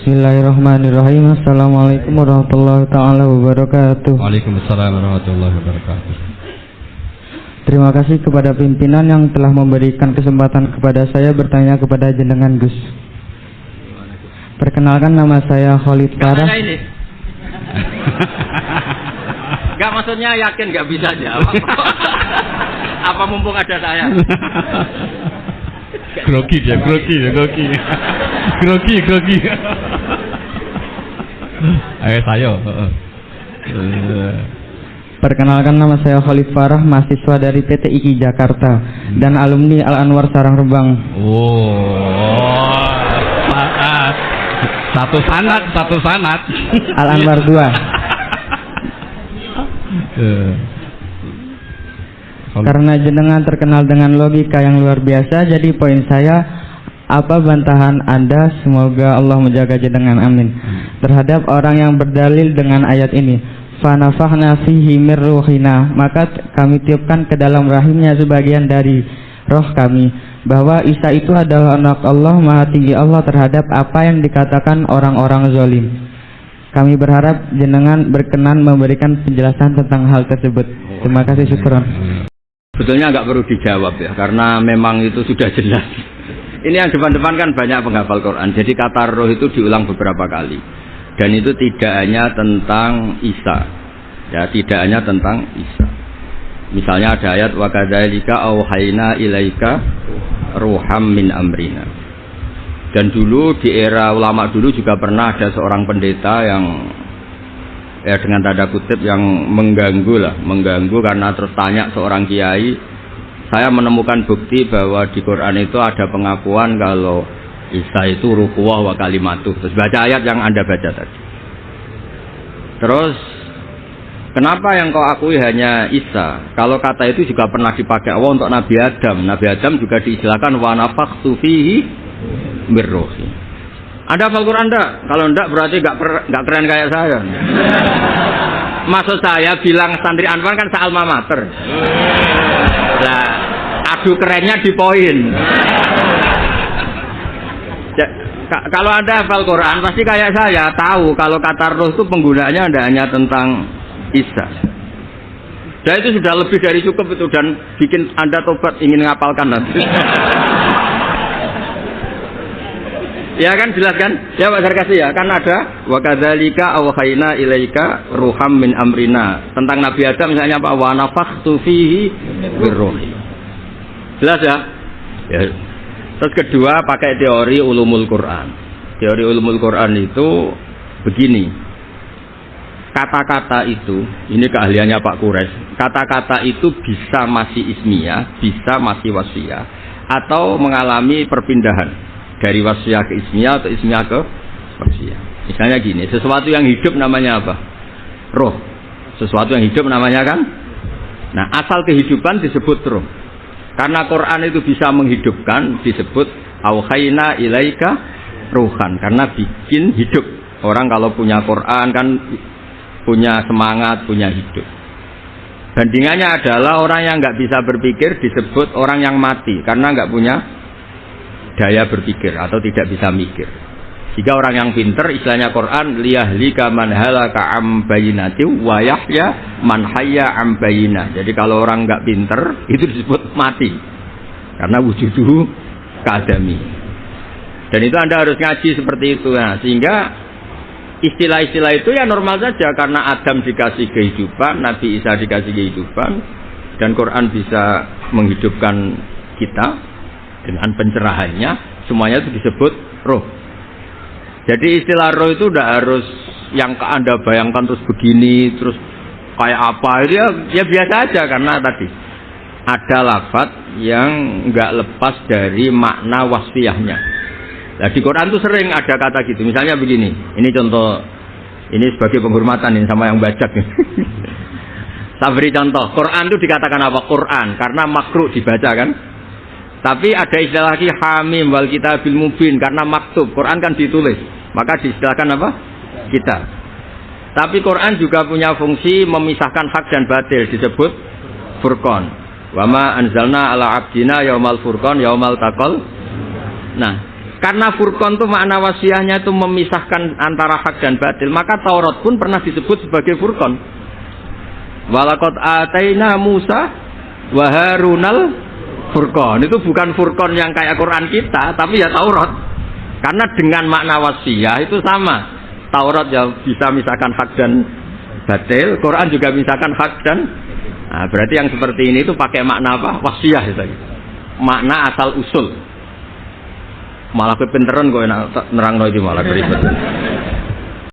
Bismillahirrahmanirrahim. Assalamualaikum warahmatullahi taala wabarakatuh. Waalaikumsalam warahmatullahi wabarakatuh. Terima kasih kepada pimpinan yang telah memberikan kesempatan kepada saya bertanya kepada jenengan Gus. Perkenalkan, nama saya Khalid Farah. Enggak, maksudnya yakin enggak bisa jawab. Apa mumpung ada saya? Grogi. Ayo saya. Perkenalkan, nama saya Khalid Farah, mahasiswa dari PT IKI Jakarta dan alumni Al Anwar Sarang Rembang. Satu sanad. Al Anwar 2. Karena jenengan terkenal dengan logika yang luar biasa, jadi poin saya, apa bantahan Anda, semoga Allah menjaga jenengan, amin, terhadap orang yang berdalil dengan ayat ini, fanafahna fihi mir ruhina, maka kami tiupkan ke dalam rahimnya sebagian dari roh kami, bahwa Isa itu adalah anak Allah, maha tinggi Allah terhadap apa yang dikatakan orang-orang zalim. Kami berharap jenengan berkenan memberikan penjelasan tentang hal tersebut. Terima kasih, syukron. Sebetulnya nggak perlu dijawab ya, karena memang itu sudah jelas. Ini yang depan-depan kan banyak penghafal Quran. Jadi kata roh itu diulang beberapa kali. Dan itu tidak hanya tentang Isa. Ya, tidak hanya tentang Isa. Misalnya ada ayat wa kadzalika auhayna ilaika ruham min amrina. Dan dulu di era ulama dulu juga pernah ada seorang pendeta yang ya dengan tanda kutip yang mengganggu karena terus tanya seorang kiai, saya menemukan bukti bahwa di Quran itu ada pengakuan kalau Isa itu ruhuwah wa kalimatuh. Terus baca ayat yang Anda baca tadi. Terus kenapa yang kau akui hanya Isa? Kalau kata itu juga pernah dipakai Allah untuk Nabi Adam. Nabi Adam juga diistilahkan wa nafakhtu fihi mir ruhi. Anda hafal Quran enggak? Kalau enggak berarti enggak keren kayak saya. Maksud saya bilang santri Anwar kan se-alma mater. Nah, adu kerennya di poin. Kalau Anda hafal Quran pasti kayak saya tahu kalau kata roh itu penggunaannya tidak hanya tentang Isa. Dan itu sudah lebih dari cukup itu, dan bikin Anda tobat ingin ngapalkan nanti. Ya kan, jelas kan? Ya Pak Sarkasi ya, kan ada wa kadzalika auhayna ilaika ruham min amrina. Tentang Nabi Adam misalnya apa? Wa nafakhtu fihi birruhi. Jelas ya? Ya. Terus kedua pakai teori ulumul Quran. Teori ulumul Quran itu begini. Kata-kata itu, ini keahliannya Pak Kures. Kata-kata itu bisa masih ismiyah, bisa masih wasiyah, atau mengalami perpindahan dari wasiyah ke ismiyah atau ismiyah ke wasiyah. Misalnya gini, sesuatu yang hidup namanya apa? Roh. Sesuatu yang hidup namanya kan? Nah, asal kehidupan disebut roh. Karena Quran itu bisa menghidupkan, disebut auhayna ilaika ruhan, karena bikin hidup. Orang kalau punya Quran kan punya semangat, punya hidup. Bandingannya adalah orang yang nggak bisa berpikir disebut orang yang mati, karena nggak punya daya berpikir atau tidak bisa mikir. Jika orang yang pinter, istilahnya Quran, liyahlika man halaka am bayinati wa yahya man hayya am bayinah. Jadi kalau orang nggak pinter itu disebut mati, karena wujuduhu kadami. Dan itu Anda harus ngaji seperti itu. Nah, sehingga istilah-istilah itu ya normal saja, karena Adam dikasih kehidupan, Nabi Isa dikasih kehidupan, dan Quran bisa menghidupkan kita dengan pencerahannya, semuanya itu disebut roh. Jadi istilah roh itu tidak harus yang Anda bayangkan terus begini, terus kayak apa, ya biasa aja, karena tadi ada lafaz yang nggak lepas dari makna wasfiyahnya. Nah, di Quran itu sering ada kata gitu, misalnya begini, ini contoh, ini sebagai penghormatan ini sama yang bacak. Saya beri contoh, Quran itu dikatakan apa? Quran, karena makruh dibaca kan. Tapi ada istilah lagi hamim wal kitabil mubin, karena maktub. Quran kan ditulis, maka diistilahkan apa? Kitab. Tapi Quran juga punya fungsi memisahkan hak dan batil, disebut furqan. Wa ma anzalna ala abdina yaumal furqan yaumal taqal. Nah, Karena furqan itu makna wasiahnya itu memisahkan antara hak dan batil, maka Taurat pun pernah disebut sebagai furqan. Walaqad ataina Musa wa Harunal furqan. Itu bukan furqan yang kayak Quran kita, tapi ya Taurat. Karena dengan makna wasiah itu sama. Taurat ya bisa misahkan hak dan batil, Quran juga misahkan hak dan berarti yang seperti ini itu pakai makna apa? Wasiah itu. Makna asal usul. Malah pinteran kok nerangno iki malah ribet.